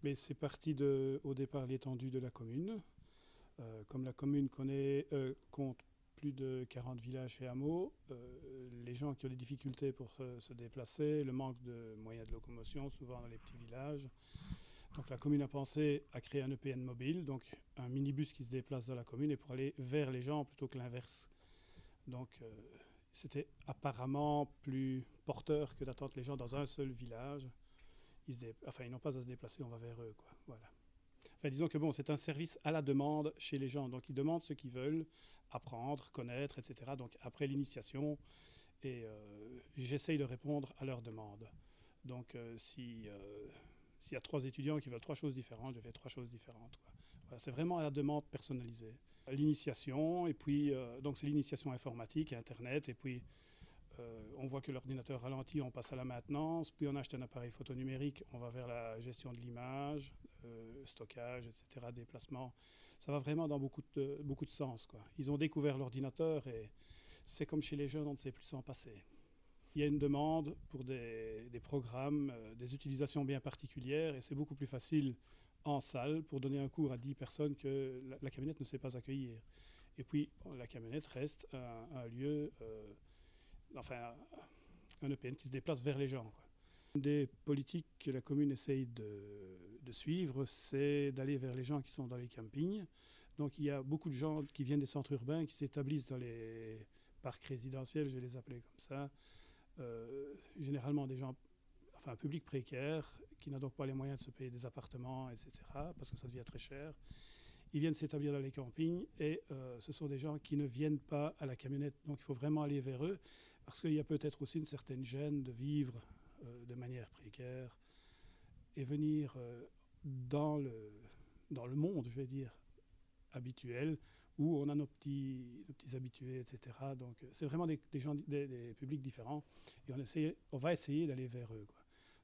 Mais c'est parti au départ l'étendue de la commune. Comme la commune compte plus de 40 villages et hameaux, les gens qui ont des difficultés pour se déplacer, le manque de moyens de locomotion, souvent dans les petits villages. Donc la commune a pensé à créer un EPN mobile, donc un minibus qui se déplace dans la commune et pour aller vers les gens plutôt que l'inverse. Donc c'était apparemment plus porteur que d'attendre les gens dans un seul village. Ils n'ont pas à se déplacer, on va vers eux, quoi. Voilà. Enfin, disons que bon, c'est un service à la demande chez les gens. Donc, ils demandent ce qu'ils veulent apprendre, connaître, etc. Donc, après l'initiation, et j'essaye de répondre à leurs demandes. Donc, s'il y a 3 étudiants qui veulent 3 choses différentes, je fais 3 choses différentes, quoi. Voilà, c'est vraiment à la demande personnalisée. L'initiation, et puis, donc, c'est l'initiation informatique, Internet, et puis on voit que l'ordinateur ralentit, on passe à la maintenance, puis on achète un appareil photo numérique, on va vers la gestion de l'image, stockage, etc., déplacement. Ça va vraiment dans beaucoup de sens, quoi. Ils ont découvert l'ordinateur et c'est comme chez les jeunes, on ne sait plus s'en passer. Il y a une demande pour des programmes, des utilisations bien particulières et c'est beaucoup plus facile en salle pour donner un cours à 10 personnes que la camionnette ne sait pas accueillir. Et puis, la camionnette reste un lieu, enfin, un EPN qui se déplace vers les gens, quoi. Une des politiques que la commune essaye de suivre, c'est d'aller vers les gens qui sont dans les campings. Donc il y a beaucoup de gens qui viennent des centres urbains, qui s'établissent dans les parcs résidentiels, je vais les appeler comme ça. Généralement des gens, enfin un public précaire, qui n'a donc pas les moyens de se payer des appartements, etc., parce que ça devient très cher. Ils viennent s'établir dans les campings et ce sont des gens qui ne viennent pas à la camionnette. Donc il faut vraiment aller vers eux parce qu'il y a peut-être aussi une certaine gêne de vivre de manière précaire et venir dans le monde, je vais dire, habituel, où on a nos petits habitués, etc. Donc c'est vraiment des gens, des publics différents et on va essayer d'aller vers eux, quoi.